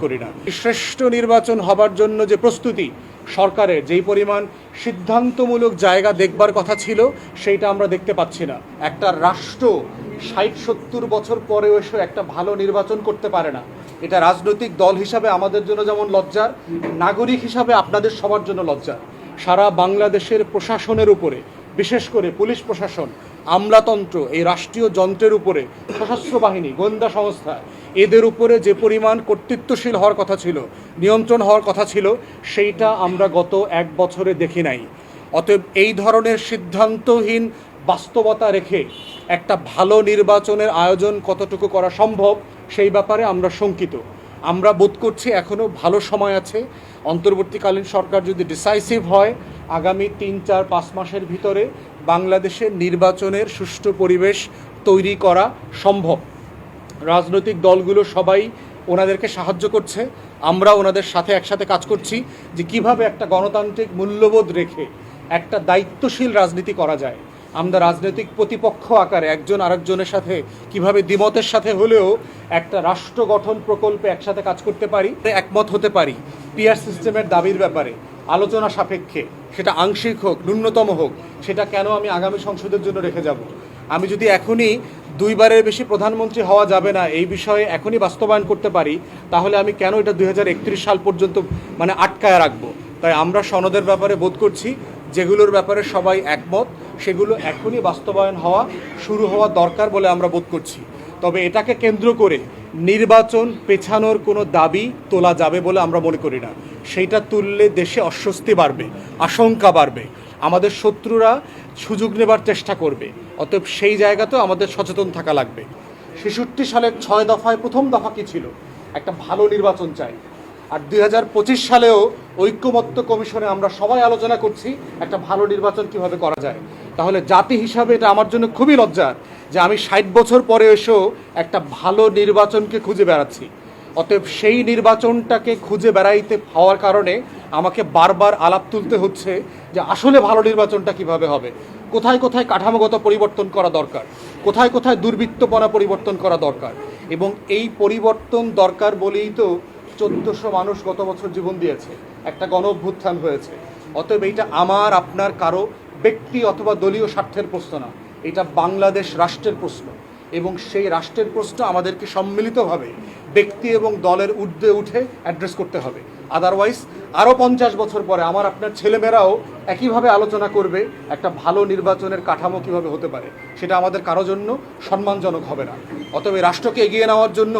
করি না। শ্রেষ্ঠ নির্বাচন হবার জন্য যে প্রস্তুতি সরকারের, যেই পরিমাণ সিদ্ধান্তমূলক জায়গা দেখবার কথা ছিল সেইটা আমরা দেখতে পাচ্ছি না। একটা রাষ্ট্র ৬০-৭০ বছর পরেও এসে একটা ভালো নির্বাচন করতে পারে না। এটা রাজনৈতিক দল হিসাবে আমাদের জন্য যেমন লজ্জার, নাগরিক হিসাবে আপনাদের সবার জন্য লজ্জার। সারা বাংলাদেশের প্রশাসনের উপরে, বিশেষ করে পুলিশ প্রশাসন, আমলাতন্ত্র, এই রাষ্ট্রীয় যন্ত্রের উপরে, সশস্ত্র বাহিনী, গোয়েন্দা সংস্থা, এদের উপরে যে পরিমাণ কর্তৃত্বশীল হওয়ার কথা ছিল, নিয়ন্ত্রণ হওয়ার কথা ছিল, সেইটা আমরা গত ১ বছরে দেখি নাই। অতএব এই ধরনের সিদ্ধান্তহীন বাস্তবতা রেখে একটা ভালো নির্বাচনের আয়োজন কতটুকু করা সম্ভব সেই ব্যাপারে আমরা শঙ্কিত। আমরা বোধ করছি এখনও ভালো সময় আছে। অন্তর্বর্তীকালীন সরকার যদি ডিসাইসিভ হয়, আগামী ৩-৪-৫ মাসের ভিতরে বাংলাদেশের নির্বাচনের সুষ্ঠু পরিবেশ তৈরি করা সম্ভব। রাজনৈতিক দলগুলো সবাই ওনাদেরকে সাহায্য করছে, আমরা ওনাদের সাথে একসাথে কাজ করছি যে কিভাবে একটা গণতান্ত্রিক মূল্যবোধ রেখে একটা দায়িত্বশীল রাজনীতি করা যায়। আমরা রাজনৈতিক প্রতিপক্ষ আকারে একজন আরেকজনের সাথে কিভাবে দ্বিমতের সাথে হলেও একটা রাষ্ট্র গঠন প্রকল্পে একসাথে কাজ করতে পারি, একমত হতে পারি। পিআর সিস্টেমের দাবির ব্যাপারে আলোচনা সাপেক্ষে, সেটা আংশিক হোক, ন্যূনতম হোক, সেটা কেন আমি আগামী সংসদের জন্য রেখে যাব? আমি যদি এখনই ২ বারের বেশি প্রধানমন্ত্রী হওয়া যাবে না এই বিষয়ে এখনই বাস্তবায়ন করতে পারি, তাহলে আমি কেন এটা ২০৩১ সাল পর্যন্ত আটকায় রাখবো? তাই আমরা সনদের ব্যাপারে বোধ করছি যেগুলোর ব্যাপারে সবাই একমত, সেগুলো এখনই বাস্তবায়ন শুরু হওয়া দরকার বলে আমরা বোধ করছি। তবে এটাকে কেন্দ্র করে নির্বাচন পেছানোর কোনো দাবি তোলা যাবে বলে আমরা মনে করি না। সেইটা তুললে দেশে অস্বস্তি বাড়বে, আশঙ্কা বাড়বে, আমাদের শত্রুরা সুযোগ নেবার চেষ্টা করবে। অতএব সেই জায়গাতেও আমাদের সচেতন থাকা লাগবে। ৬৬ সালের ৬ দফায় প্রথম দফা কী ছিল? একটা ভালো নির্বাচন চাই। আর ২০২৫ সালেও ঐক্যমত্য কমিশনে আমরা সবাই আলোচনা করছি একটা ভালো নির্বাচন কিভাবে করা যায়। তাহলে জাতি হিসাবে এটা আমার জন্য খুবই লজ্জার যে আমি ৬০ বছর পরে এসেও একটা ভালো নির্বাচনকে খুঁজে বেড়াচ্ছি। অতএব সেই নির্বাচনটাকে খুঁজে বেড়াইতে হওয়ার কারণে আমাকে বারবার আলাপ তুলতে হচ্ছে যে আসলে ভালো নির্বাচনটা কিভাবে হবে, কোথায় কোথায় কাঠামোগত পরিবর্তন করা দরকার, কোথায় কোথায় দুর্বৃত্তপনা পরিবর্তন করা দরকার। এবং এই পরিবর্তন দরকার বলেই তো ১৪০০ মানুষ গত বছর জীবন দিয়েছে, একটা গণ অভ্যুত্থান হয়েছে। অতএব এইটা আমার আপনার কারো ব্যক্তি অথবা দলীয় স্বার্থের প্রশ্ন না, এটা বাংলাদেশ রাষ্ট্রের প্রশ্ন। এবং সেই রাষ্ট্রের প্রশ্ন আমাদেরকে সম্মিলিতভাবে ব্যক্তি এবং দলের ঊর্ধ্বে উঠে অ্যাড্রেস করতে হবে। আদারওয়াইজ আরও ৫০ বছর পরে আমার আপনার ছেলেমেয়েরাও একইভাবে আলোচনা করবে একটা ভালো নির্বাচনের কাঠামো কীভাবে হতে পারে, সেটা আমাদের কারো জন্য সম্মানজনক হবে না। অতএব রাষ্ট্রকে এগিয়ে নেওয়ার জন্য